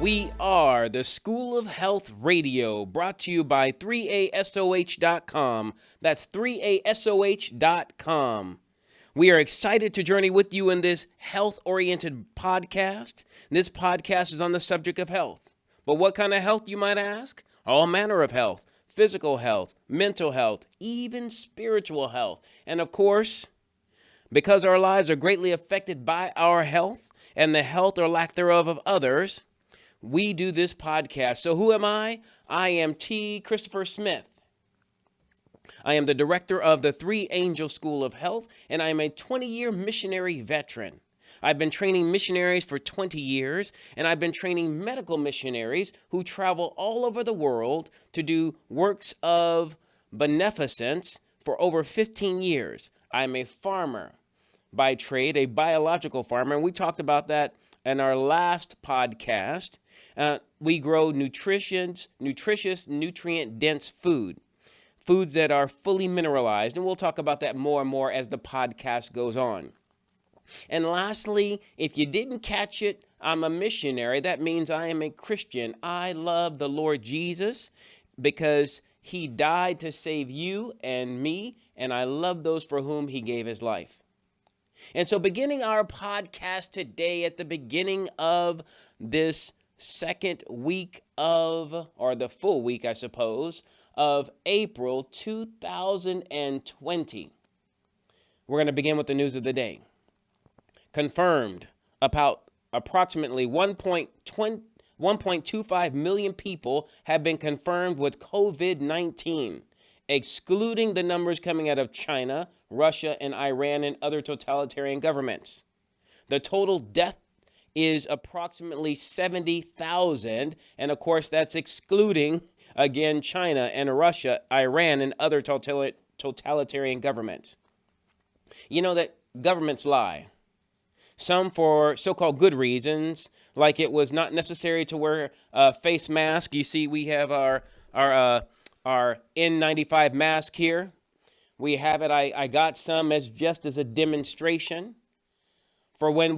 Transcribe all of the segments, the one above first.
We are the School of Health Radio, brought to you by 3asoh.com. That's 3asoh.com. We are excited to journey with you in this health-oriented podcast. This podcast is on the subject of health. But what kind of health, you might ask? All manner of health: physical health, mental health, even spiritual health. And of course, because our lives are greatly affected by our health and the health or lack thereof of others, we do this podcast. So who am I? I am T. Christopher Smith. I am the director of the Three Angel School of Health, and I am a 20-year missionary veteran. I've been training missionaries for 20 years, and I've been training medical missionaries who travel all over the world to do works of beneficence for over 15 years. I'm a farmer by trade, a biological farmer, and we talked about that in our last podcast. We grow nutritious, nutrient-dense foods that are fully mineralized, and we'll talk about that more and more as the podcast goes on. And lastly, if you didn't catch it, I'm a missionary. That means I am a Christian. I love the Lord Jesus because he died to save you and me, and I love those for whom he gave his life. And so beginning our podcast today at the beginning of this second week of, or the full week, I suppose, of April 2020. We're going to begin with the news of the day. Confirmed, about approximately 1.25 million people have been confirmed with COVID-19, excluding the numbers coming out of China, Russia, and Iran and other totalitarian governments. The total death is approximately 70,000, and of course that's excluding, again, China and Russia, Iran, and other totalitarian governments. You know that governments lie. Some for so-called good reasons, like it was not necessary to wear a face mask. You see, we have our N95 mask here. We have it. I got some as just as a demonstration for when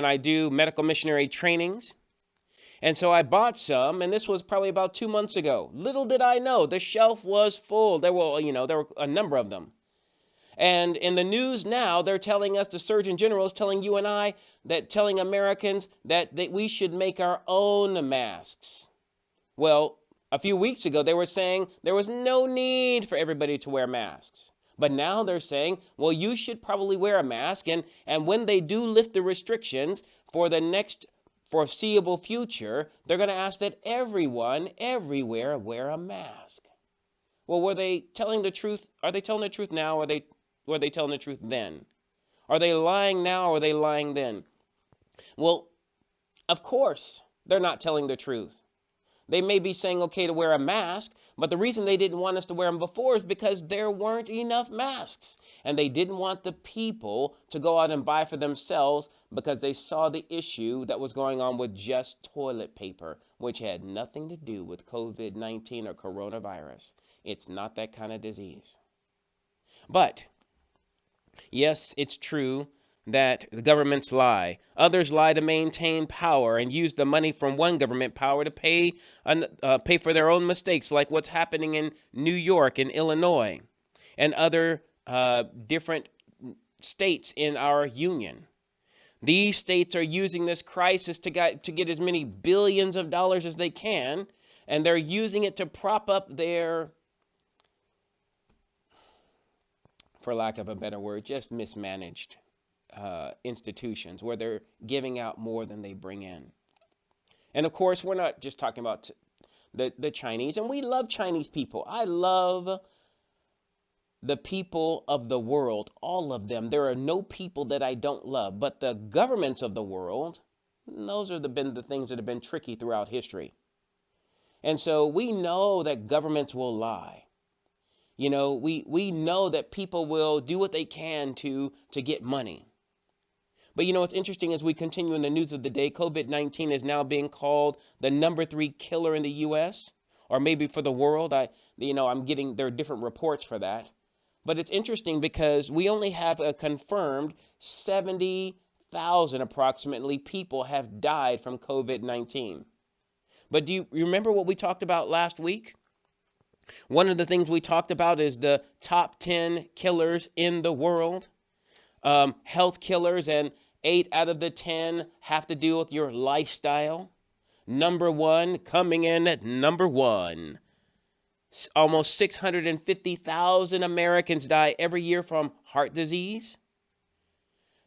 I do medical missionary trainings. And so I bought some, and this was probably about 2 months ago. Little did I know, the shelf was full. There were a number of them. And in the news now, they're telling us, the Surgeon General is telling you and I, telling Americans that we should make our own masks. Well, a few weeks ago, they were saying there was no need for everybody to wear masks. But now they're saying, well, you should probably wear a mask. And when they do lift the restrictions for the next foreseeable future, they're going to ask that everyone, everywhere, wear a mask. Well, were they telling the truth? Are they telling the truth now, or were they telling the truth then? Are they lying now, or are they lying then? Well, of course, they're not telling the truth. They may be saying okay to wear a mask, but the reason they didn't want us to wear them before is because there weren't enough masks. And they didn't want the people to go out and buy for themselves because they saw the issue that was going on with just toilet paper, which had nothing to do with COVID-19 or coronavirus. It's not that kind of disease. But yes, it's true that the governments lie. Others lie to maintain power and use the money from one government power to pay for their own mistakes, like what's happening in New York and Illinois and other different states in our union. These states are using this crisis to get as many billions of dollars as they can, and they're using it to prop up their, for lack of a better word, just mismanaged institutions where they're giving out more than they bring in. And of course, we're not just talking about the Chinese, and we love Chinese people. I love the people of the world, all of them. There are no people that I don't love, but the governments of the world, those are been the things that have been tricky throughout history. And so we know that governments will lie. You know, we know that people will do what they can to get money. But you know, what's interesting as we continue in the news of the day, COVID-19 is now being called the number 3 killer in the U.S. or maybe for the world. there are different reports for that. But it's interesting because we only have a confirmed 70 600,000 approximately people have died from COVID-19. But do you remember what we talked about last week? One of the things we talked about is the top 10 killers in the world, health killers, and 8 out of the 10 have to do with your lifestyle. Number one, coming in at number one, almost 650,000 Americans die every year from heart disease.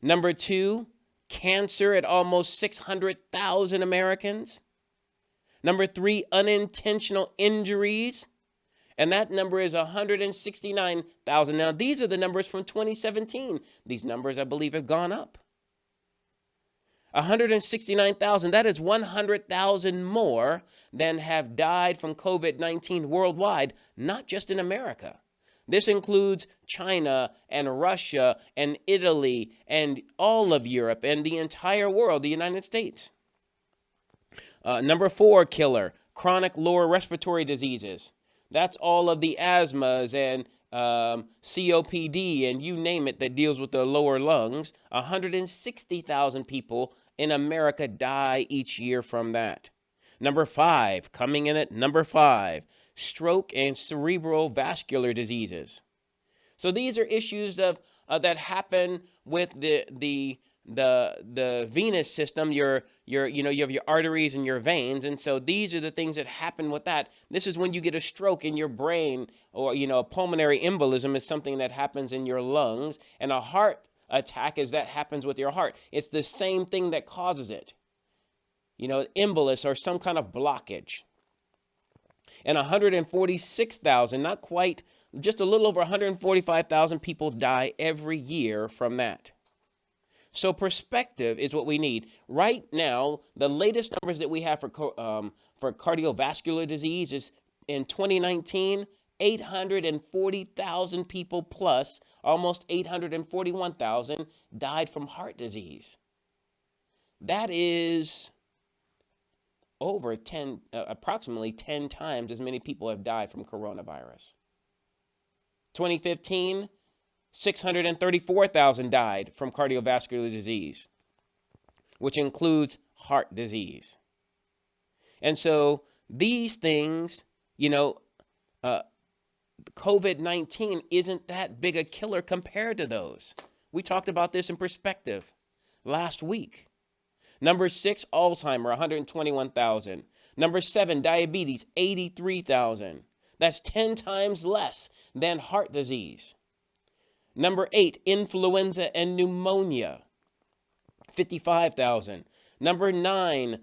Number two, cancer at almost 600,000 Americans. Number three, unintentional injuries. And that number is 169,000. Now, these are the numbers from 2017. These numbers, I believe, have gone up. 169,000, that is 100,000 more than have died from COVID-19 worldwide, not just in America. This includes China and Russia and Italy and all of Europe and the entire world, the United States. Number four killer, chronic lower respiratory diseases. That's all of the asthmas and COPD and you name it that deals with the lower lungs. 160,000 people in America die each year from that. Number five, coming in at number five, stroke and cerebral vascular diseases. So these are issues of that happen with the venous system, you have your arteries and your veins. And so these are the things that happen with that. This is when you get a stroke in your brain, or, a pulmonary embolism is something that happens in your lungs, and a heart attack is that happens with your heart. It's the same thing that causes it. Embolus or some kind of blockage. And 146,000, not quite, just a little over 145,000 people die every year from that. So perspective is what we need. Right now, the latest numbers that we have for cardiovascular disease is in 2019, 840,000 people plus, almost 841,000 died from heart disease. That is over approximately 10 times as many people have died from coronavirus. 2015, 634,000 died from cardiovascular disease, which includes heart disease. And so these things, COVID-19 isn't that big a killer compared to those. We talked about this in perspective last week. Number 6, Alzheimer, 121,000. Number 7, diabetes, 83,000. That's 10 times less than heart disease. Number 8, influenza and pneumonia, 55,000. Number 9,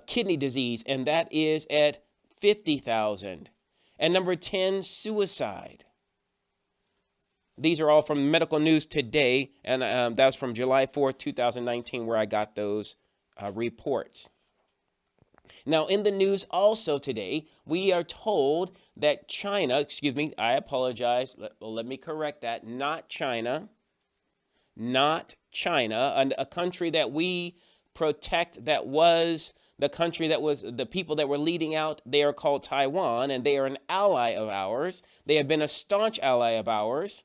kidney disease, and that is at 50,000. And number 10, suicide. These are all from Medical News Today, and that was from July 4th, 2019, where I got those reports. Now, in the news also today, we are told that China, I apologize, let me correct that, not China, a country that we protect, that was the country that was the people that were leading out, they are called Taiwan, and they are an ally of ours. They have been a staunch ally of ours.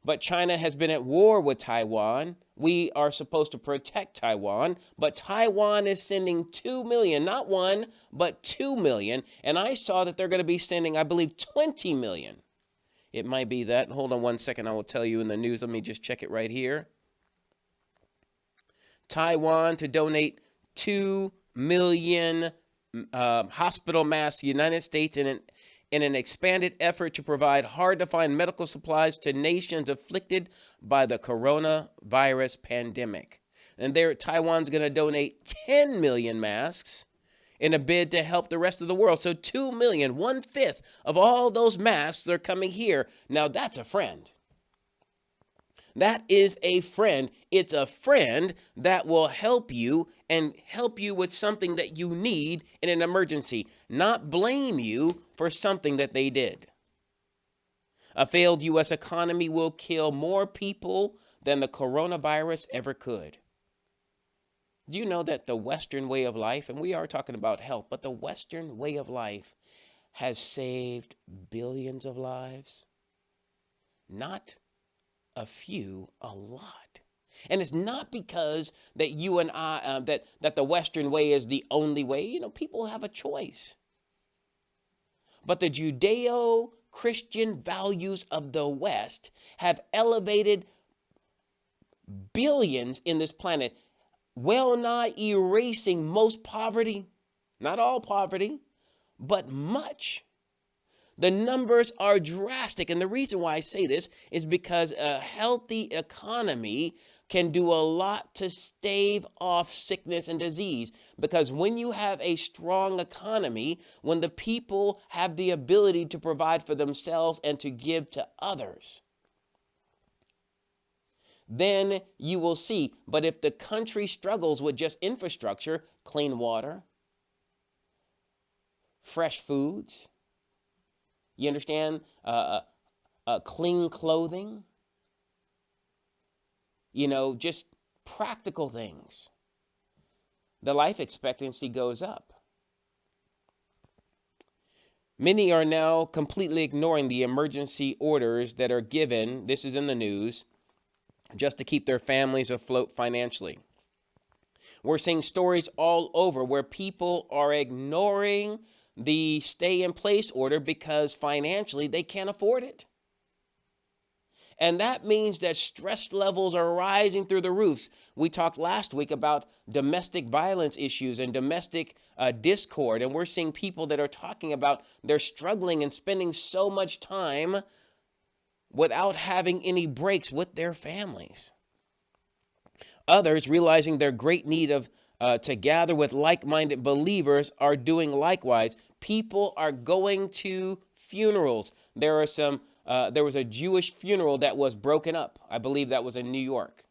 But China has been at war with Taiwan. We are supposed to protect Taiwan, but Taiwan is sending 2 million, not 1, but 2 million. And I saw that they're going to be sending, I believe, 20 million. It might be that. Hold on one second. I will tell you in the news. Let me just check it right here. Taiwan to donate 2 million hospital masks to the United States in an expanded effort to provide hard-to-find medical supplies to nations afflicted by the coronavirus pandemic. And Taiwan's going to donate 10 million masks in a bid to help the rest of the world. So 2 million, 1/5 of all those masks are coming here. Now that's a friend. That is a friend. It's a friend that will help you and help you with something that you need in an emergency, not blame you for something that they did. A failed U.S. economy will kill more people than the coronavirus ever could. Do you know that the Western way of life, and we are talking about health, but the Western way of life has saved billions of lives? Not a few, a lot. And it's not because that you and I, that the Western way is the only way. You know, people have a choice. But the Judeo-Christian values of the West have elevated billions in this planet, well nigh erasing most poverty, not all poverty, but much. The numbers are drastic. And the reason why I say this is because a healthy economy can do a lot to stave off sickness and disease. Because when you have a strong economy, when the people have the ability to provide for themselves and to give to others, then you will see. But if the country struggles with just infrastructure, clean water, fresh foods, you understand, clean clothing, you know, just practical things, the life expectancy goes up. Many are now completely ignoring the emergency orders that are given, this is in the news, just to keep their families afloat financially. We're seeing stories all over where people are ignoring the stay-in-place order because financially they can't afford it. And that means that stress levels are rising through the roofs. We talked last week about domestic violence issues and domestic discord. And we're seeing people that are talking about they're struggling and spending so much time without having any breaks with their families. Others, realizing their great need of to gather with like-minded believers, are doing likewise. People are going to funerals. There was a Jewish funeral that was broken up. I believe that was in New York.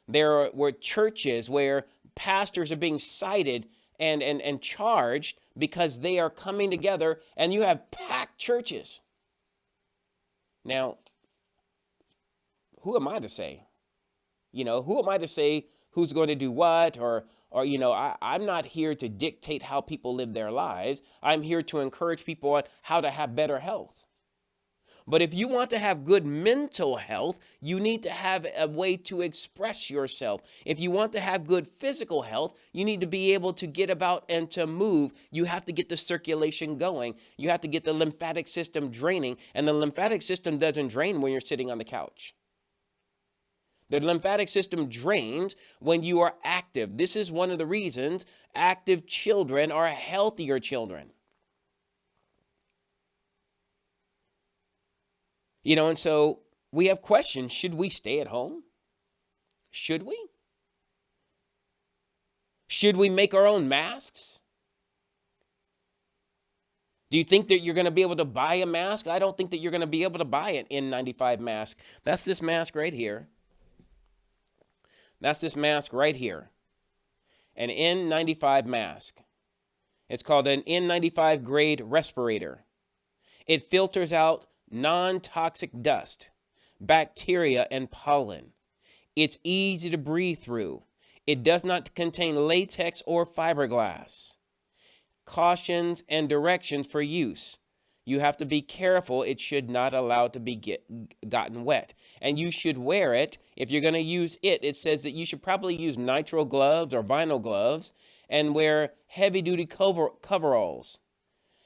There were churches where pastors are being cited and charged because they are coming together, and you have packed churches. Now, who am I to say? You know, who am I to say who's going to do what? Or you know, I'm not here to dictate how people live their lives. I'm here to encourage people on how to have better health. But if you want to have good mental health, you need to have a way to express yourself. If you want to have good physical health, you need to be able to get about and to move. You have to get the circulation going. You have to get the lymphatic system draining. And the lymphatic system doesn't drain when you're sitting on the couch. The lymphatic system drains when you are active. This is one of the reasons active children are healthier children. You know, and so we have questions. Should we stay at home? Should we? Should we make our own masks? Do you think that you're going to be able to buy a mask? I don't think that you're going to be able to buy an N95 mask. That's this mask right here. That's this mask right here. An N95 mask. It's called an N95 grade respirator. It filters out non-toxic dust, bacteria, and pollen. It's easy to breathe through. It does not contain latex or fiberglass. Cautions and directions for use. You have to be careful. It should not allow it to be gotten wet. And you should wear it. If you're going to use it, it says that you should probably use nitrile gloves or vinyl gloves and wear heavy-duty coveralls,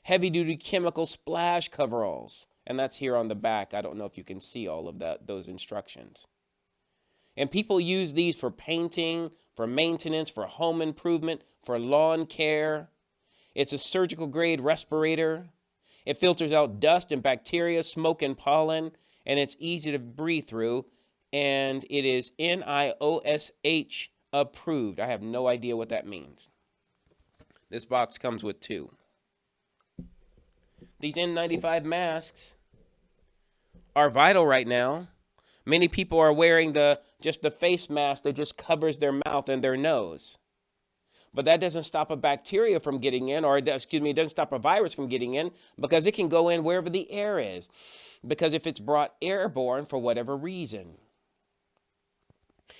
heavy-duty chemical splash coveralls. And that's here on the back. I don't know if you can see all of those instructions. And people use these for painting, for maintenance, for home improvement, for lawn care. It's a surgical grade respirator. It filters out dust and bacteria, smoke and pollen, and it's easy to breathe through. And it is NIOSH approved. I have no idea what that means. This box comes with 2. These N95 masks are vital right now. Many people are wearing just the face mask that just covers their mouth and their nose. But that doesn't stop a bacteria from getting in, or it doesn't stop a virus from getting in, because it can go in wherever the air is, because if it's brought airborne for whatever reason.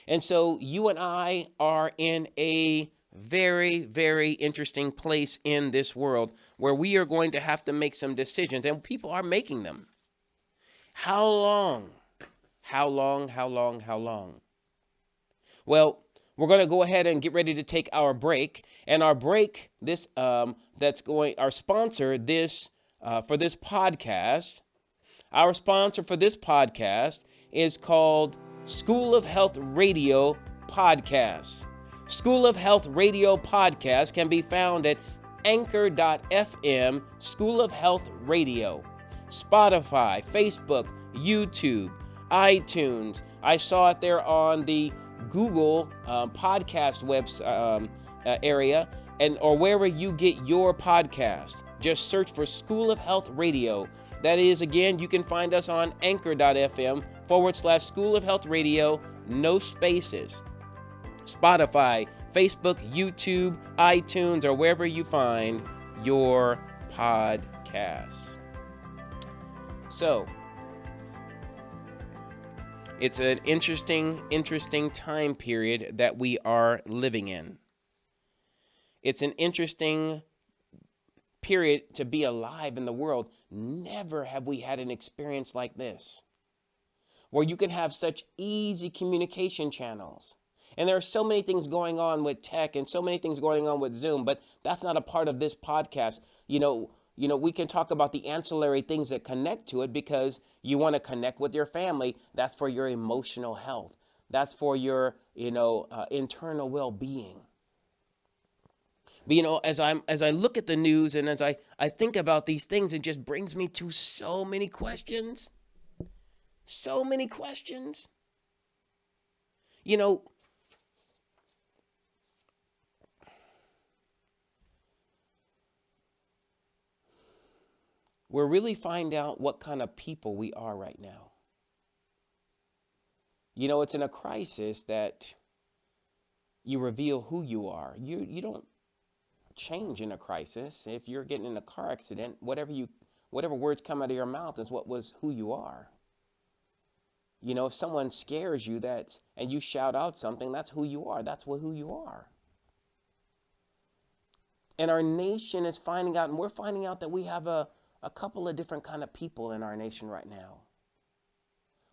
And so you and I are in a very, very interesting place in this world where we are going to have to make some decisions, and people are making them. How long? How long? How long? How long? Well, we're going to go ahead and get ready to take our break. And our break, our sponsor for this podcast, is called School of Health Radio Podcast. School of Health Radio Podcast can be found at anchor.fm School of Health Radio, Spotify, Facebook, YouTube, iTunes. I saw it there on the Google podcast area, or wherever you get your podcast. Just search for School of Health Radio. That is, again, you can find us on anchor.fm /School of Health Radio, no spaces. Spotify, Facebook, YouTube, iTunes, or wherever you find your podcasts. So, it's an interesting time period that we are living in. It's an interesting period to be alive in the world. Never have we had an experience like this, where you can have such easy communication channels. And there are so many things going on with tech and so many things going on with Zoom, but that's not a part of this podcast. You know, we can talk about the ancillary things that connect to it, because you want to connect with your family. That's for your emotional health. That's for your, internal well-being. But, as I look at the news and as I think about these things, it just brings me to so many questions. So many questions. We're really finding out what kind of people we are right now. It's in a crisis that you reveal who you are. You don't change in a crisis. If you're getting in a car accident, whatever words come out of your mouth is who you are. If someone scares you and you shout out something, that's who you are. That's who you are. And our nation is finding out, and we're finding out that we have a couple of different kind of people in our nation right now.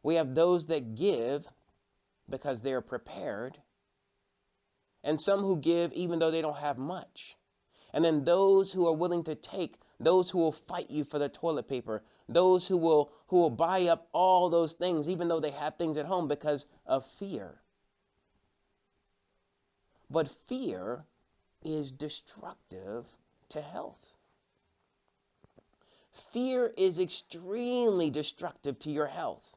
We have those that give because they're prepared, and some who give even though they don't have much. And then those who are willing to take, those who will fight you for the toilet paper, those who will buy up all those things even though they have things at home because of fear. But fear is destructive to health. Fear is extremely destructive to your health.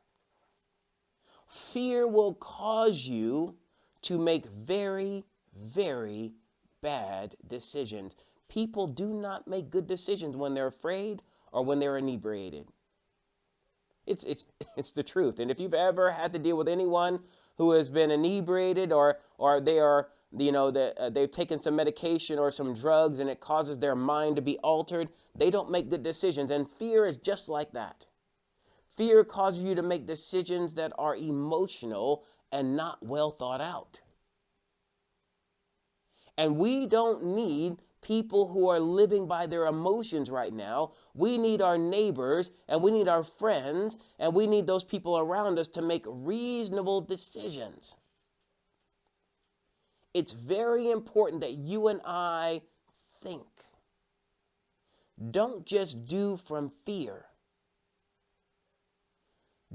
Fear will cause you to make very, very bad decisions. People do not make good decisions when they're afraid or when they're inebriated. It's the truth. And if you've ever had to deal with anyone who has been inebriated or they are, they've taken some medication or some drugs and it causes their mind to be altered, they don't make good decisions. And fear is just like that. Fear causes you to make decisions that are emotional and not well thought out. And we don't need people who are living by their emotions right now. We need our neighbors and we need our friends and we need those people around us to make reasonable decisions. It's very important that you and I think. Don't just do from fear.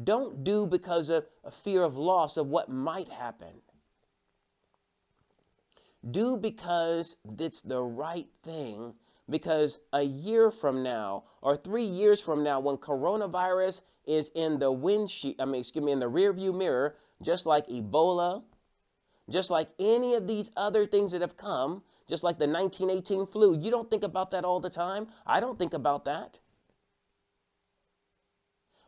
Don't do because of a fear of loss of what might happen. Do because it's the right thing, because a year from now or 3 years from now, when coronavirus is in the in the rearview mirror, just like Ebola, just like any of these other things that have come, just like the 1918 flu, you don't think about that all the time. I don't think about that.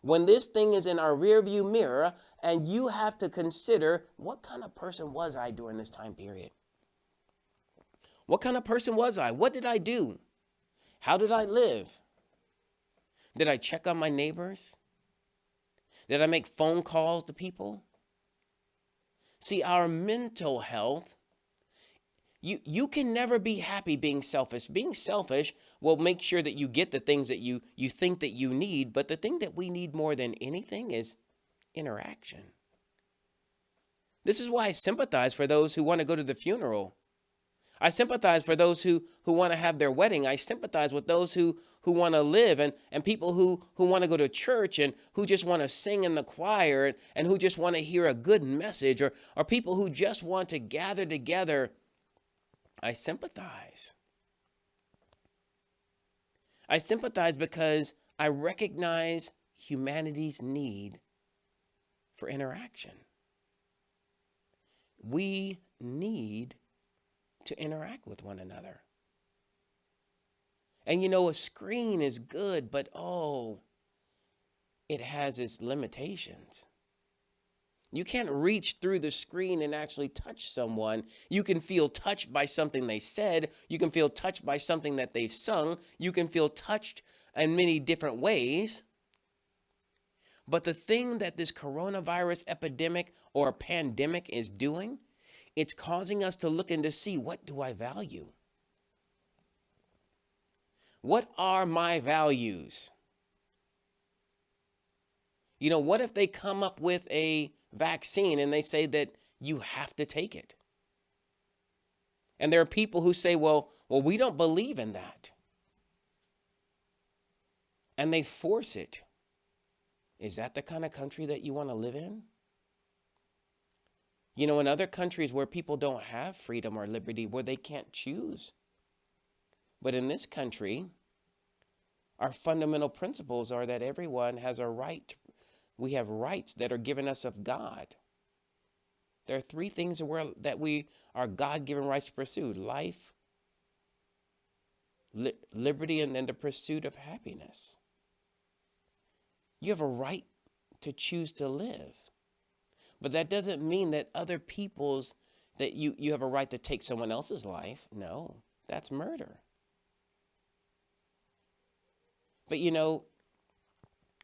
When this thing is in our rearview mirror, and you have to consider, what kind of person was I during this time period? What kind of person was I? What did I do? How did I live? Did I check on my neighbors? Did I make phone calls to people? See, our mental health, you can never be happy being selfish. Being selfish will make sure that you get the things that you think that you need, but the thing that we need more than anything is interaction. This is why I sympathize for those who want to go to the funeral. I sympathize for those who want to have their wedding. I sympathize with those who want to live, and people who want to go to church and who just want to sing in the choir and who just want to hear a good message, or people who just want to gather together. I sympathize. I sympathize because I recognize humanity's need for interaction. We need to interact with one another. And a screen is good, but it has its limitations. You can't reach through the screen and actually touch someone. You can feel touched by something they said. You can feel touched by something that they've sung. You can feel touched in many different ways. But the thing that this coronavirus epidemic or pandemic is doing, it's causing us to look and to see, what do I value? What are my values? What if they come up with a vaccine and they say that you have to take it? And there are people who say, well, we don't believe in that. And they force it. Is that the kind of country that you want to live in? In other countries where people don't have freedom or liberty, where they can't choose. But in this country, our fundamental principles are that everyone has a right. We have rights that are given us of God. There are three things that we are God-given rights to pursue: life, liberty, and then the pursuit of happiness. You have a right to choose to live. But that doesn't mean that that you have a right to take someone else's life. No, that's murder. But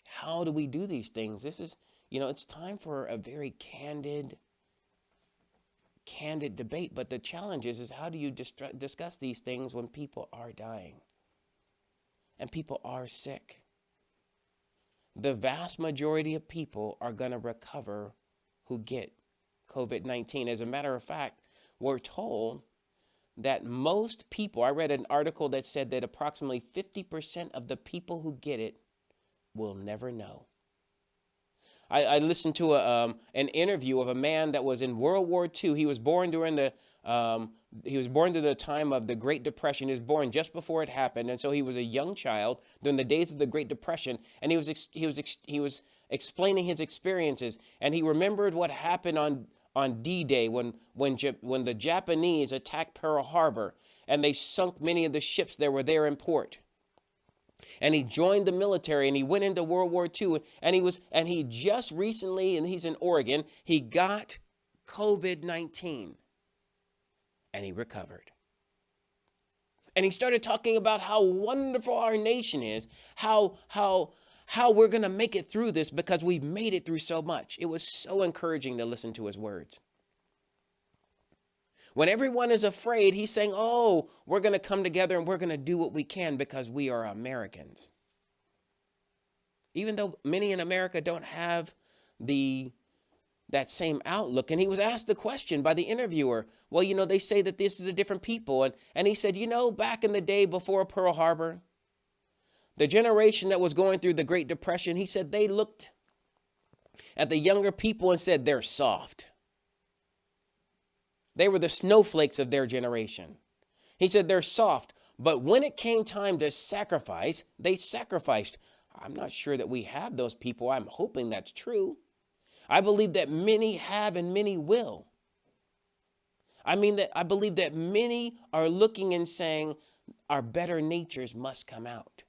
how do we do these things? This is, it's time for a very candid debate. But the challenge is how do you discuss these things when people are dying and people are sick? The vast majority of people are going to recover who get COVID-19. As a matter of fact, we're told that most people, I read an article that said that approximately 50% of the people who get it will never know. I listened to an interview of a man that was in World War II. He was born during the time of the Great Depression. He was born just before it happened, and so he was a young child during the days of the Great Depression. And he was explaining his experiences, and he remembered what happened on D-Day when the Japanese attacked Pearl Harbor and they sunk many of the ships that were there in port. And he joined the military and he went into World War II, and he just recently, and he's in Oregon, he got COVID-19 and he recovered. And he started talking about how wonderful our nation is, how we're going to make it through this because we've made it through so much. It was so encouraging to listen to his words. When everyone is afraid, he's saying, we're going to come together and we're going to do what we can because we are Americans. Even though many in America don't have that same outlook. And he was asked the question by the interviewer, they say that this is a different people. And he said, back in the day before Pearl Harbor, the generation that was going through the Great Depression, he said they looked at the younger people and said, they're soft. They were the snowflakes of their generation. He said they're soft, but when it came time to sacrifice, they sacrificed. I'm not sure that we have those people. I'm hoping that's true. I believe that many have and many will. I believe that many are looking and saying our better natures must come out.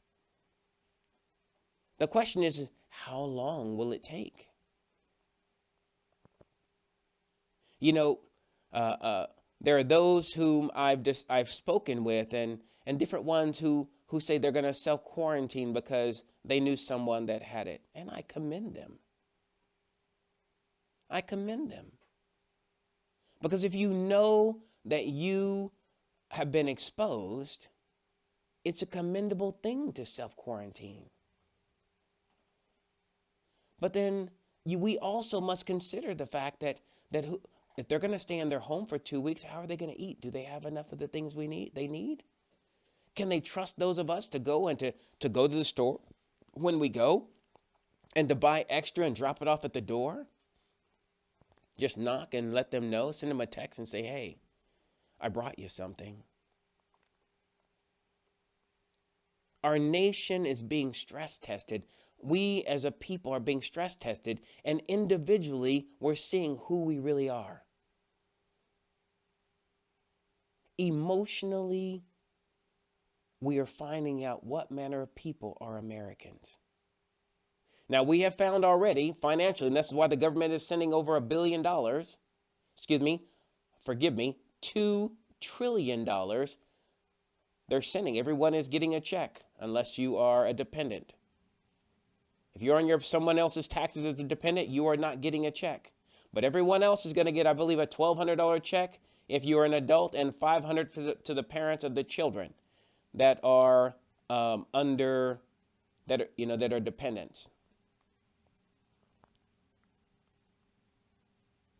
The question is how long will it take? There are those whom I've spoken with and different ones who say they're going to self-quarantine because they knew someone that had it. And I commend them. I commend them. Because if you know that you have been exposed, it's a commendable thing to self-quarantine. But then we also must consider the fact that If they're going to stay in their home for 2 weeks, how are they going to eat? Do they have enough of the things they need? Can they trust those of us to go and to go to the store when we go and to buy extra and drop it off at the door? Just knock and let them know, send them a text and say, hey, I brought you something. Our nation is being stress tested. We as a people are being stress tested, and individually we're seeing who we really are. Emotionally, we are finding out what manner of people are Americans. Now, we have found already financially, and this is why the government is sending over $1 billion, forgive me, $2 trillion. They're sending, everyone is getting a check unless you are a dependent. If you're on someone else's taxes as a dependent, you are not getting a check. But everyone else is going to get, I believe, a $1,200 check if you're an adult, and $500 to the parents of the children that are that are dependents.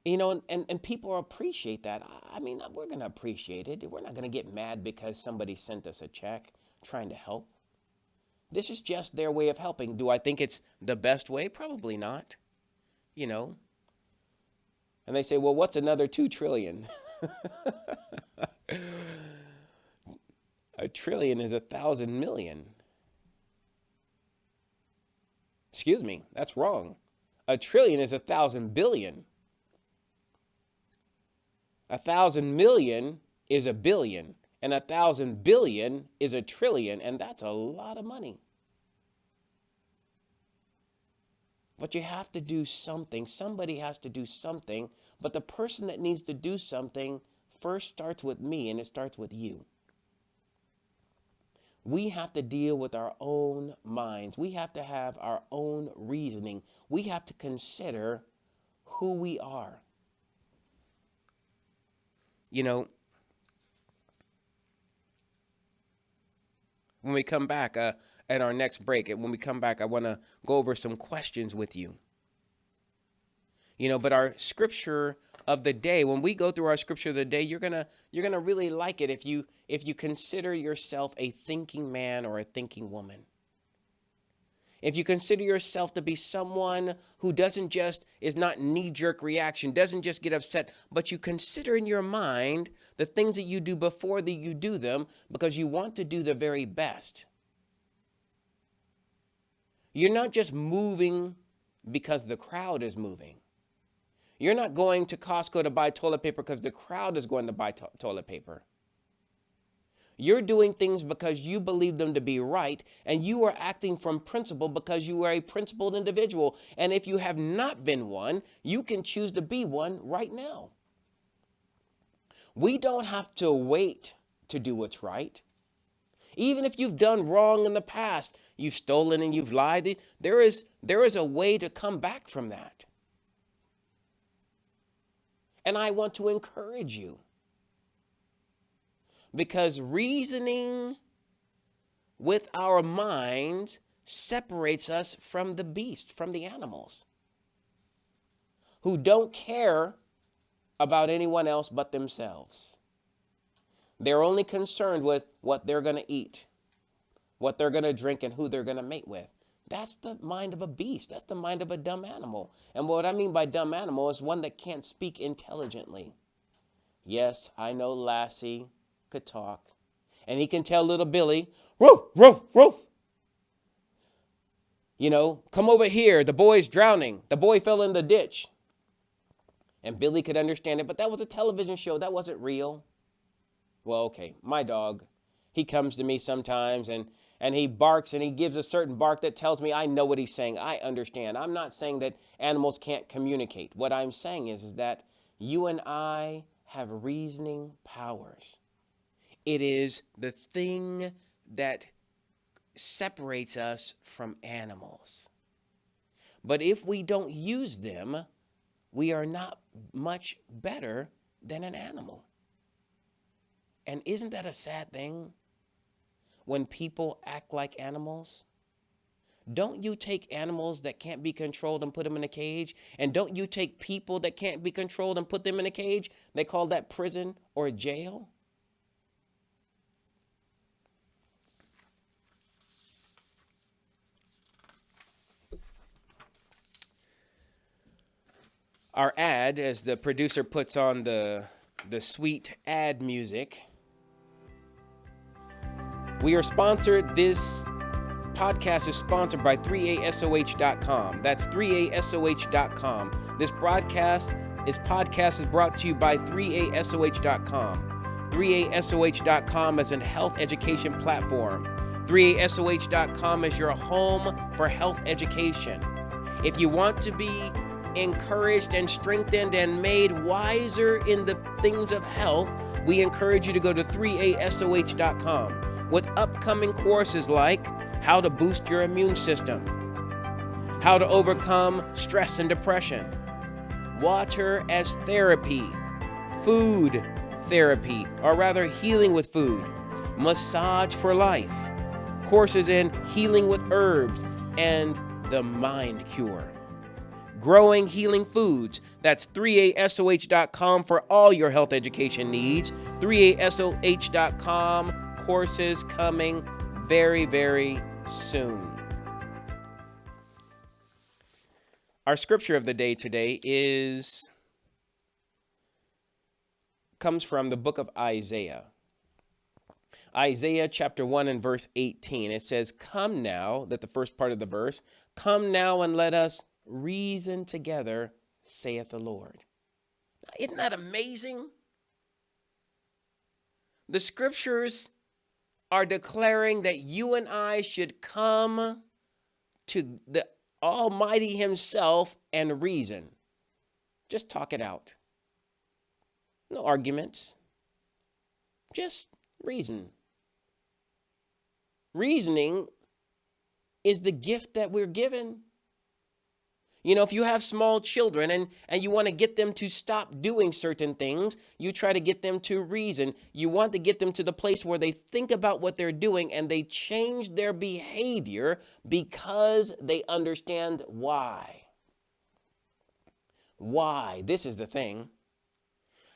And people appreciate that. I mean, we're going to appreciate it. We're not going to get mad because somebody sent us a check trying to help. This is just their way of helping. Do I think it's the best way? Probably not. And they say, well, what's another 2 trillion? A trillion is 1,000 million. Excuse me, that's wrong. A trillion is 1,000 billion. 1,000 million is a billion, and 1,000 billion is a trillion, and that's a lot of money. But you have to do something. Somebody has to do something, but the person that needs to do something first starts with me, and it starts with you. We have to deal with our own minds. We have to have our own reasoning. We have to consider who we are. When we come back at our next break, and when we come back, I want to go over some questions with you. But our scripture of the day, when we go through our scripture of the day, you're gonna really like it if you consider yourself a thinking man or a thinking woman. If you consider yourself to be someone who is not knee-jerk reaction, doesn't just get upset, but you consider in your mind the things that you do before that you do them because you want to do the very best. You're not just moving because the crowd is moving. You're not going to Costco to buy toilet paper because the crowd is going to buy toilet paper. You're doing things because you believe them to be right, and you are acting from principle because you are a principled individual. And if you have not been one, you can choose to be one right now. We don't have to wait to do what's right. Even if you've done wrong in the past, you've stolen and you've lied, there is a way to come back from that. And I want to encourage you. Because reasoning with our minds separates us from the beast, from the animals, who don't care about anyone else but themselves. They're only concerned with what they're going to eat, what they're going to drink, and who they're going to mate with. That's the mind of a beast. That's the mind of a dumb animal. And what I mean by dumb animal is one that can't speak intelligently. Yes, I know Lassie could talk, and he can tell little Billy, roof, roof, roof. Come over here. The boy's drowning. The boy fell in the ditch. And Billy could understand it, but that was a television show. That wasn't real. Well, okay, my dog, he comes to me sometimes and he barks and he gives a certain bark that tells me I know what he's saying. I understand. I'm not saying that animals can't communicate. What I'm saying is that you and I have reasoning powers. It is the thing that separates us from animals. But if we don't use them, we are not much better than an animal. And isn't that a sad thing when people act like animals? don't you take animals that can't be controlled and put them in a cage? And don't you take people that can't be controlled and put them in a cage? They call that prison or jail. Our ad, as the producer puts on the sweet ad music, we are sponsored. This podcast is sponsored by 3asoh.com. That's 3asoh.com. This podcast is brought to you by 3asoh.com. 3asoh.com is a health education platform. 3asoh.com is your home for health education. If you want to be encouraged and strengthened and made wiser in the things of health, we encourage you to go to 3asoh.com with upcoming courses like how to boost your immune system, how to overcome stress and depression, water as therapy, food therapy, or rather healing with food, massage for life, courses in healing with herbs, and the mind cure. Growing healing foods. That's 3asoh.com for all your health education needs. 3asoh.com courses coming very, very soon. Our scripture of the day today comes from the book of Isaiah. Isaiah chapter 1 and verse 18. It says, "Come now," that the first part of the verse, "Come now and let us reason together, saith the Lord." Isn't that amazing? The scriptures are declaring that you and I should come to the Almighty Himself and reason. Just talk it out. No arguments. Just reason. Reasoning is the gift that we're given. You know, if you have small children and you want to get them to stop doing certain things, you try to get them to reason. You want to get them to the place where they think about what they're doing and they change their behavior because they understand why. Why? This is the thing.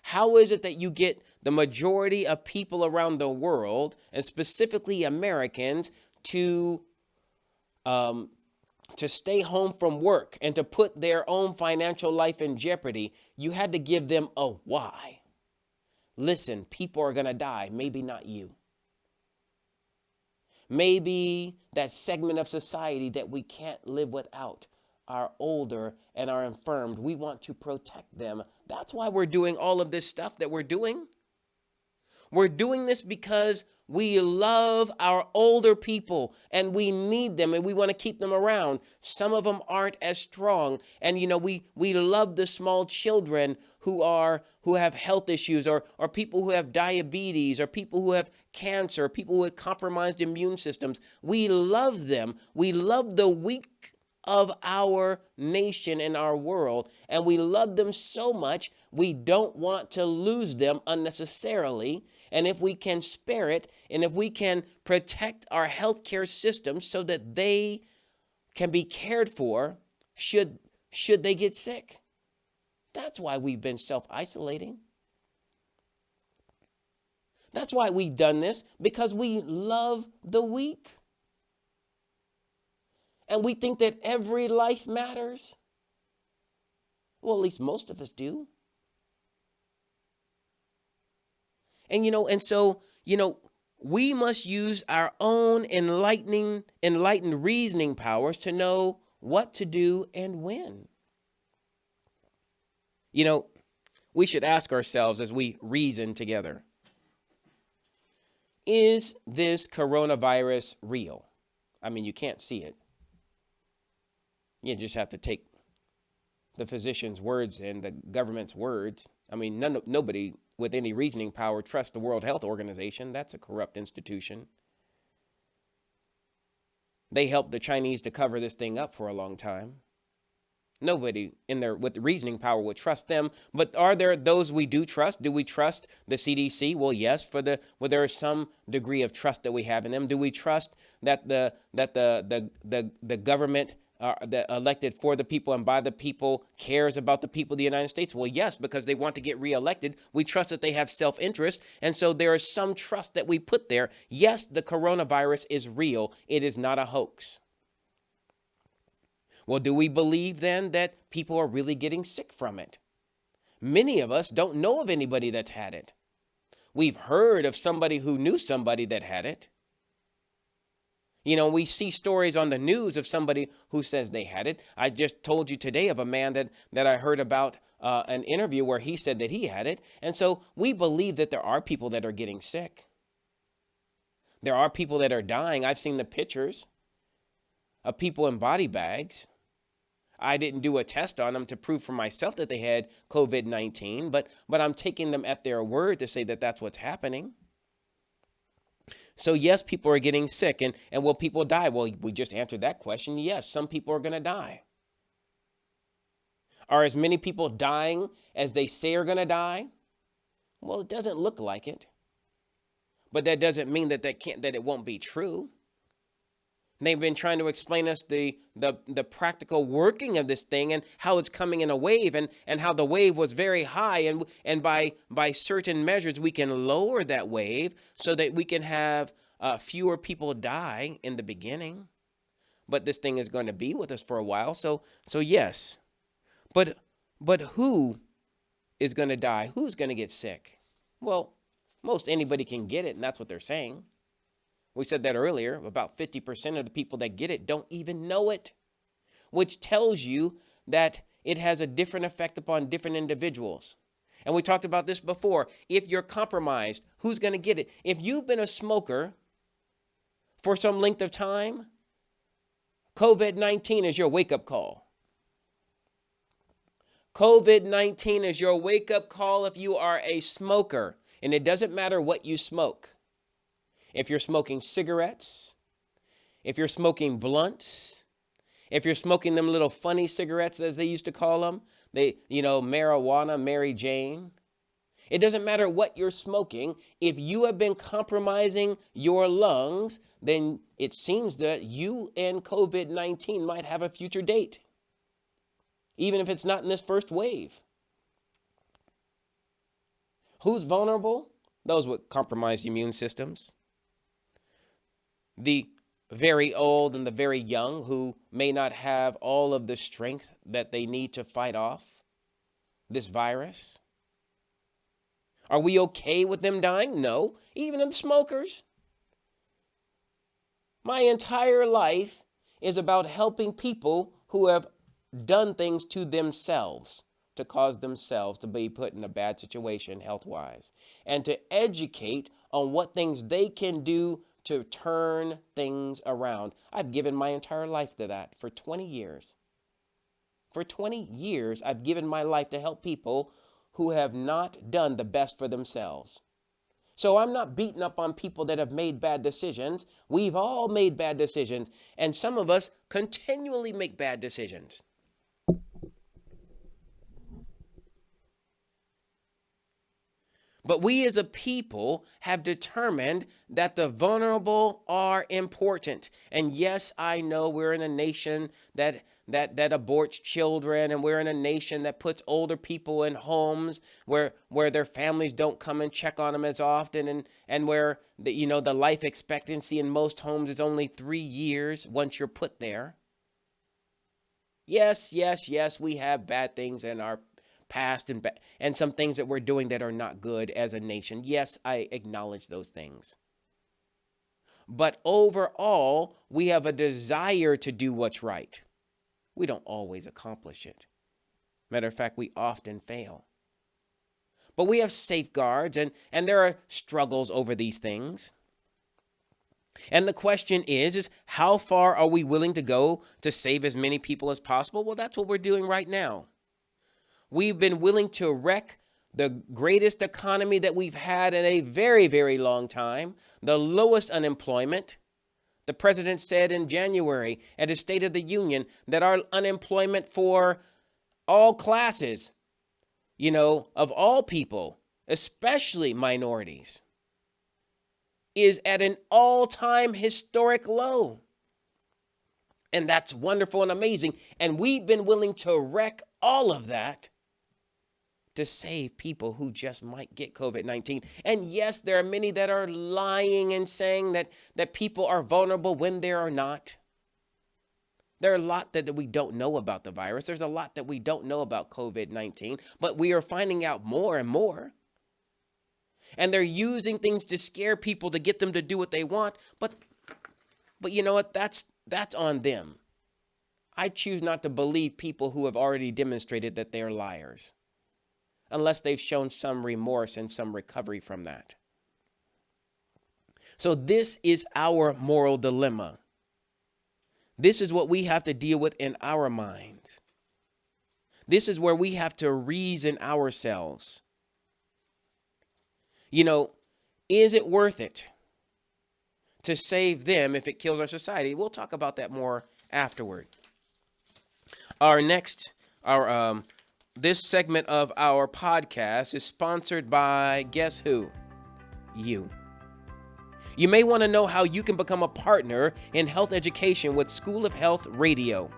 How is it that you get the majority of people around the world, and specifically Americans, to stay home from work and to put their own financial life in jeopardy? You had to give them a why. Listen, people are going to die. Maybe not you. Maybe that segment of society that we can't live without, are older and are infirmed. We want to protect them. That's why we're doing all of this stuff that we're doing. We're doing this because we love our older people and we need them and we want to keep them around. Some of them aren't as strong. And, you know, we love the small children who have health issues, or people who have diabetes, or people who have cancer, people with compromised immune systems. We love them. We love the weak of our nation and our world, and we love them so much we don't want to lose them unnecessarily. And if we can spare it, and if we can protect our healthcare system so that they can be cared for should they get sick. That's why we've been self-isolating. That's why we've done this, because we love the weak. And we think that every life matters. Well, at least most of us do. And so we must use our own enlightened reasoning powers to know what to do and when. We should ask ourselves as we reason together, is this coronavirus real? I mean, you can't see it. You just have to take the physician's words and the government's words. I mean, nobody with any reasoning power trusts the World Health Organization. That's a corrupt institution. They helped the Chinese to cover this thing up for a long time. Nobody in there with reasoning power would trust them. But are there those we do trust? Do we trust the CDC? Well, yes, there is some degree of trust that we have in them. Do we trust that the government that elected for the people and by the people cares about the people of the United States? Well, yes, because they want to get reelected. We trust that they have self-interest. And so there is some trust that we put there. Yes, the coronavirus is real. It is not a hoax. Well, do we believe then that people are really getting sick from it? Many of us don't know of anybody that's had it. We've heard of somebody who knew somebody that had it. You know, we see stories on the news of somebody who says they had it. I just told you today of a man that I heard about an interview where he said that he had it. And so we believe that there are people that are getting sick. There are people that are dying. I've seen the pictures of people in body bags. I didn't do a test on them to prove for myself that they had COVID-19, but I'm taking them at their word to say that that's what's happening. So yes, people are getting sick, and will people die? Well, we just answered that question. Yes, some people are going to die. Are as many people dying as they say are going to die? Well, it doesn't look like it. But that doesn't mean that it won't be true. They've been trying to explain us the practical working of this thing and how it's coming in a wave and how the wave was very high and by certain measures we can lower that wave so that we can have fewer people die in the beginning. But this thing is going to be with us for a while. So yes. But who is going to die? Who's going to get sick? Well, most anybody can get it, and that's what they're saying. We said that earlier. About 50% of the people that get it don't even know it, which tells you that it has a different effect upon different individuals. And we talked about this before. If you're compromised, who's going to get it? If you've been a smoker for some length of time, COVID-19 is your wake-up call. COVID-19 is your wake-up call if you are a smoker. And it doesn't matter what you smoke. If you're smoking cigarettes, if you're smoking blunts, if you're smoking them little funny cigarettes, as they used to call them, marijuana, Mary Jane. It doesn't matter what you're smoking. If you have been compromising your lungs, then it seems that you and COVID-19 might have a future date, even if it's not in this first wave. Who's vulnerable? Those with compromised immune systems. The very old and the very young who may not have all of the strength that they need to fight off this virus. Are we okay with them dying? No. Even the smokers. My entire life is about helping people who have done things to themselves to cause themselves to be put in a bad situation health-wise, and to educate on what things they can do to turn things around. I've given my entire life to that for 20 years. For 20 years, I've given my life to help people who have not done the best for themselves. So I'm not beating up on people that have made bad decisions. We've all made bad decisions, and some of us continually make bad decisions. But we as a people have determined that the vulnerable are important. And yes, I know we're in a nation that aborts children, and we're in a nation that puts older people in homes where their families don't come and check on them as often, and where the life expectancy in most homes is only 3 years once you're put there. Yes, we have bad things in our past and some things that we're doing that are not good as a nation. Yes, I acknowledge those things. But overall, we have a desire to do what's right. We don't always accomplish it. Matter of fact, we often fail. But we have safeguards, and there are struggles over these things. And the question is how far are we willing to go to save as many people as possible? Well, that's what we're doing right now. We've been willing to wreck the greatest economy that we've had in a very, very long time, the lowest unemployment. The president said in January at his State of the Union that our unemployment for all classes, of all people, especially minorities, is at an all-time historic low. And that's wonderful and amazing. And we've been willing to wreck all of that to save people who just might get COVID-19. And yes, there are many that are lying and saying that people are vulnerable when they are not. There are a lot that we don't know about the virus. There's a lot that we don't know about COVID-19, but we are finding out more and more. And they're using things to scare people to get them to do what they want. But you know what? That's on them. I choose not to believe people who have already demonstrated that they are liars, unless they've shown some remorse and some recovery from that. So this is our moral dilemma. This is what we have to deal with in our minds. This is where we have to reason ourselves. Is it worth it to save them if it kills our society? We'll talk about that more afterward. This segment of our podcast is sponsored by, guess who? You. You may want to know how you can become a partner in health education with School of Health Radio.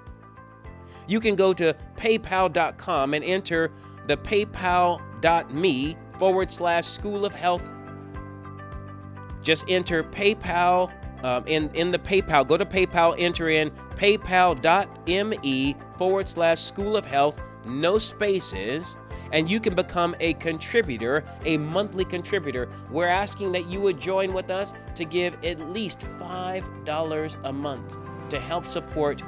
You can go to paypal.com and enter the paypal.me/School of Health. Just enter PayPal in the PayPal. Go to PayPal, enter in paypal.me/School of Health, no spaces, and you can become a contributor, a monthly contributor. We're asking that you would join with us to give at least $5 a month to help support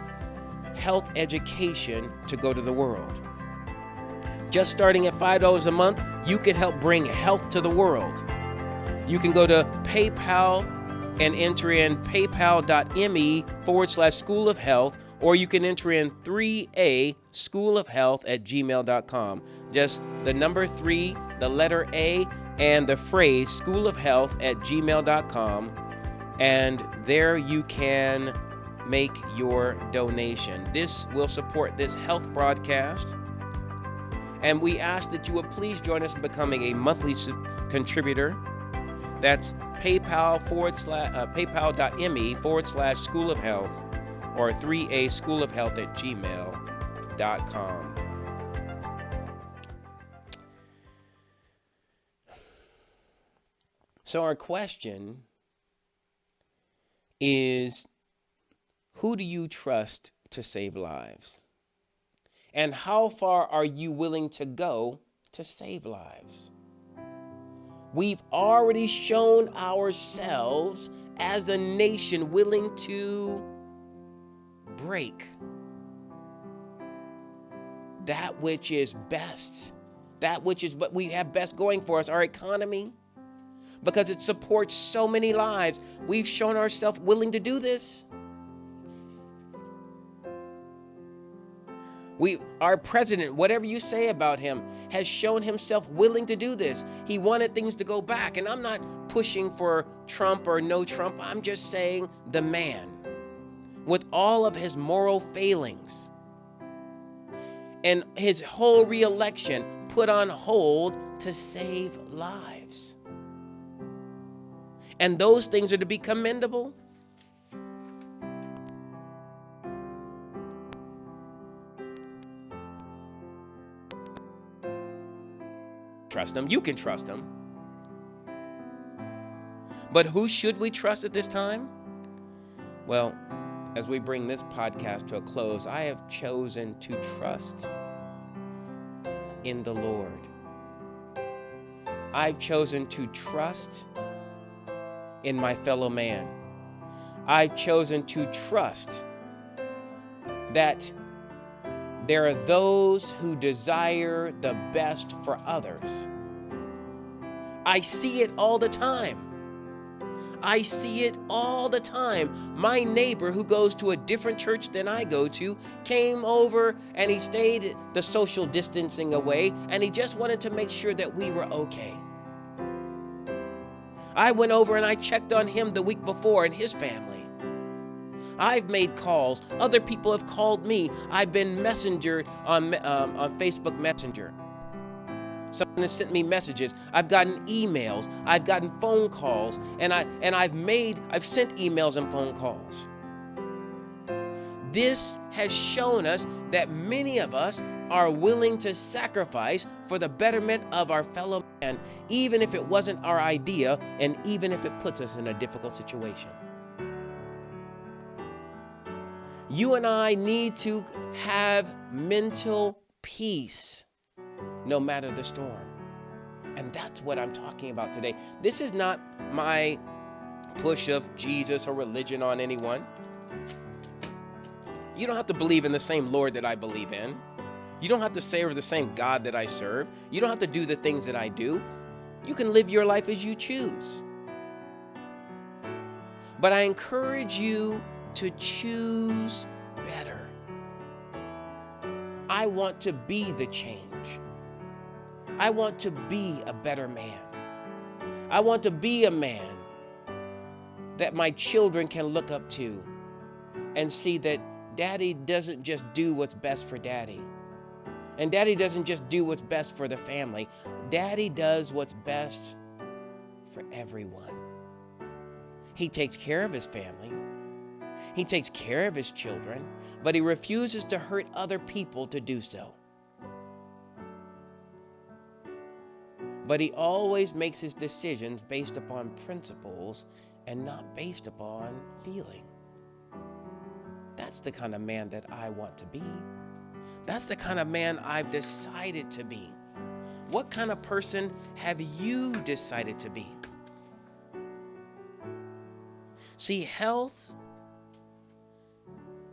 health education to go to the world. Just starting at $5 a month, you can help bring health to the world. You can go to PayPal and enter in paypal.me/School of Health, or you can enter in 3A School of Health at gmail.com. Just the number 3, the letter A, and the phrase School of Health at gmail.com. And there you can make your donation. This will support this health broadcast. And we ask that you would please join us in becoming a monthly contributor. That's paypal.me/School of Health, or 3A School of Health at gmail.com. So our question is, who do you trust to save lives? And how far are you willing to go to save lives? We've already shown ourselves as a nation willing to break that which is best, that which is what we have best going for us, our economy, because it supports so many lives. We've shown ourselves willing to do this. Our president, whatever you say about him, has shown himself willing to do this. He wanted things to go back. And I'm not pushing for Trump or no Trump. I'm just saying the man, with all of his moral failings and his whole re-election, put on hold to save lives. And those things are to be commendable. Trust him. You can trust him. But who should we trust at this time? Well, as we bring this podcast to a close, I have chosen to trust in the Lord. I've chosen to trust in my fellow man. I've chosen to trust that there are those who desire the best for others. I see it all the time. I see it all the time. My neighbor who goes to a different church than I go to came over and he stayed the social distancing away, and he just wanted to make sure that we were okay. I went over and I checked on him the week before and his family. I've made calls. Other people have called me. I've been messengered on Facebook Messenger. Someone has sent me messages. I've gotten emails. I've gotten phone calls, and I've sent emails and phone calls. This has shown us that many of us are willing to sacrifice for the betterment of our fellow man, even if it wasn't our idea, and even if it puts us in a difficult situation. You and I need to have mental peace no matter the storm. And that's what I'm talking about today. This is not my push of Jesus or religion on anyone. You don't have to believe in the same Lord that I believe in. You don't have to serve the same God that I serve. You don't have to do the things that I do. You can live your life as you choose. But I encourage you to choose better. I want to be the change. I want to be a better man. I want to be a man that my children can look up to and see that Daddy doesn't just do what's best for Daddy. And Daddy doesn't just do what's best for the family. Daddy does what's best for everyone. He takes care of his family. He takes care of his children, but he refuses to hurt other people to do so. But he always makes his decisions based upon principles and not based upon feeling. That's the kind of man that I want to be. That's the kind of man I've decided to be. What kind of person have you decided to be? See, health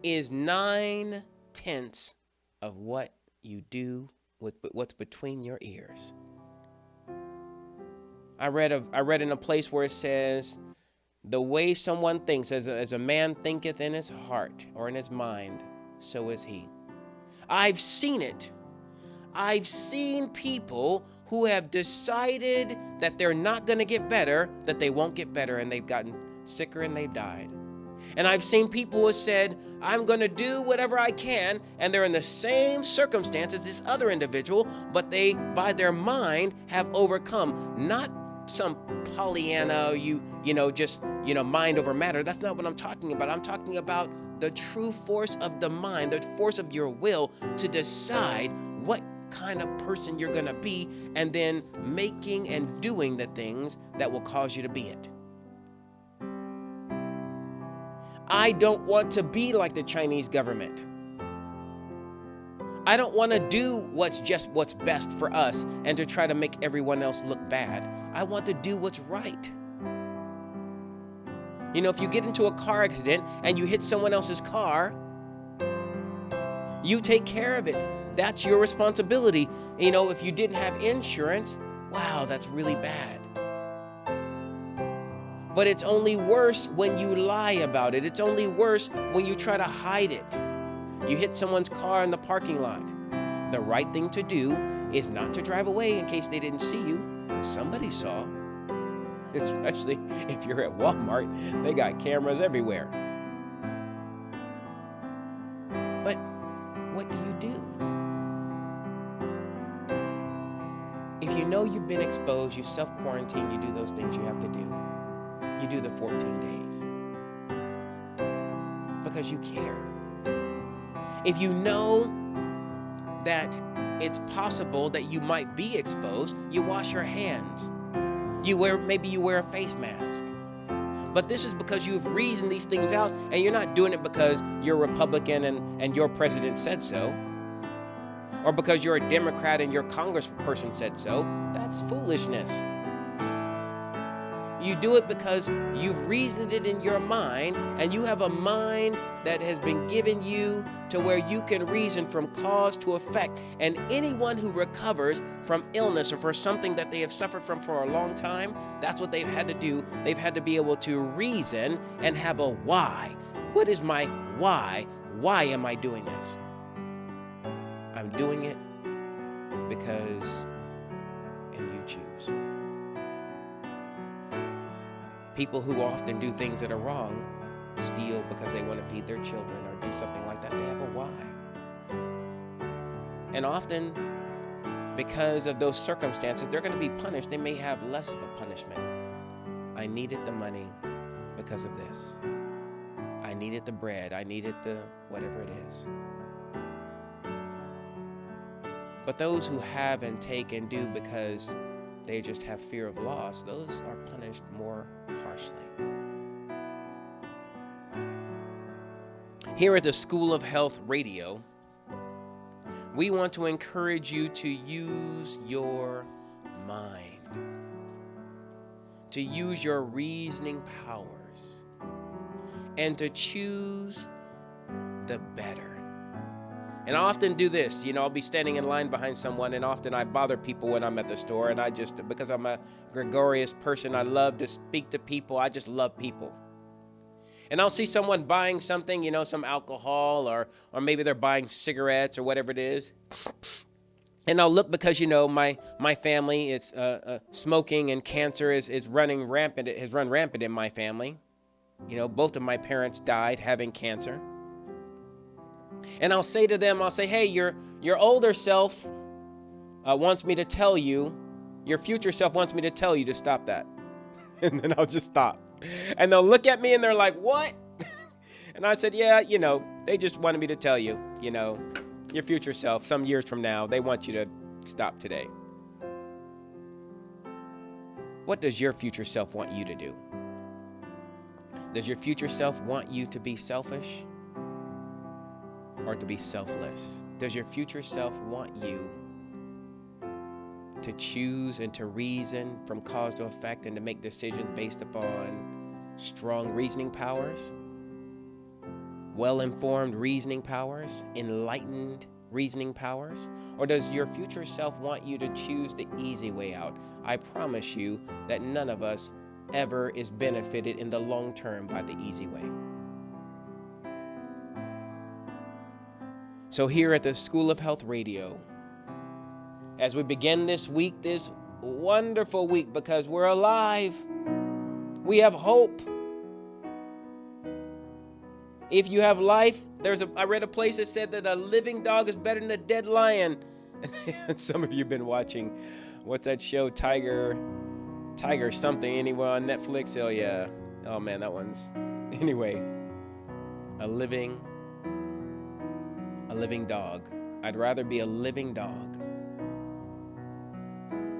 is 9/10 of what you do with what's between your ears. I read in a place where it says, the way someone thinks, as a man thinketh in his heart or in his mind, so is he. I've seen it. I've seen people who have decided that they're not going to get better, that they won't get better, and they've gotten sicker and they've died. And I've seen people who have said, I'm going to do whatever I can, and they're in the same circumstance as this other individual, but they, by their mind, have overcome. Not some Pollyanna, mind over matter. That's not what I'm talking about. I'm talking about the true force of the mind, the force of your will to decide what kind of person you're going to be, and then making and doing the things that will cause you to be it. I don't want to be like the Chinese government. I don't want to do what's best for us and to try to make everyone else look bad. I want to do what's right. If you get into a car accident and you hit someone else's car, you take care of it. That's your responsibility. If you didn't have insurance, wow, that's really bad. But it's only worse when you lie about it. It's only worse when you try to hide it. You hit someone's car in the parking lot. The right thing to do is not to drive away in case they didn't see you, because somebody saw. Especially if you're at Walmart, they got cameras everywhere. But what do you do? If you know you've been exposed, you self-quarantine, you do those things you have to do. You do the 14 days. Because you care. If you know that it's possible that you might be exposed, you wash your hands. Maybe you wear a face mask. But this is because you've reasoned these things out, and you're not doing it because you're a Republican and your president said so, or because you're a Democrat and your congressperson said so. That's foolishness. You do it because you've reasoned it in your mind, and you have a mind that has been given you to where you can reason from cause to effect. And anyone who recovers from illness or for something that they have suffered from for a long time, that's what they've had to do. They've had to be able to reason and have a why. What is my why? Why am I doing this? I'm doing it because, and you choose. People who often do things that are wrong steal because they want to feed their children or do something like that. They have a why. And often, because of those circumstances, they're going to be punished. They may have less of a punishment. I needed the money because of this. I needed the bread. I needed the whatever it is. But those who have and take and do because they just have fear of loss, those are punished more harshly. Here at the School of Health Radio, we want to encourage you to use your mind, to use your reasoning powers, and to choose the better. And I often do this, I'll be standing in line behind someone, and often I bother people when I'm at the store, and because I'm a gregarious person, I love to speak to people. I just love people. And I'll see someone buying something, some alcohol, or maybe they're buying cigarettes or whatever it is. And I'll look because, my family, it's smoking and cancer is running rampant. It has run rampant in my family. Both of my parents died having cancer. And I'll say to them, hey, your older self wants me to tell you, your future self wants me to tell you to stop that. And then I'll just stop. And they'll look at me and they're like, what? And I said, yeah, they just wanted me to tell you, your future self, some years from now, they want you to stop today. What does your future self want you to do? Does your future self want you to be selfish or to be selfless? Does your future self want you to choose and to reason from cause to effect and to make decisions based upon strong reasoning powers, well-informed reasoning powers, enlightened reasoning powers? Or does your future self want you to choose the easy way out? I promise you that none of us ever is benefited in the long term by the easy way. So here at the School of Health Radio, as we begin this week, this wonderful week, because we're alive, we have hope. If you have life, I read a place that said that a living dog is better than a dead lion. Some of you have been watching, what's that show, Tiger something, anyway, on Netflix? Oh yeah, oh man, that one's, anyway, a living dog. I'd rather be a living dog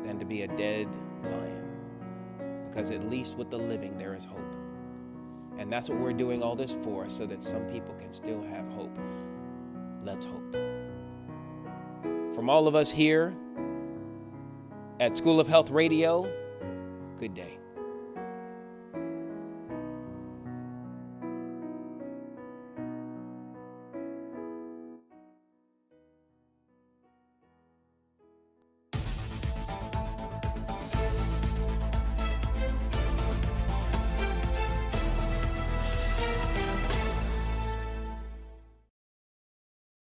than to be a dead lion, because at least with the living there is hope. And that's what we're doing all this for, so that some people can still have hope. Let's hope. From all of us here at School of Health Radio, good day.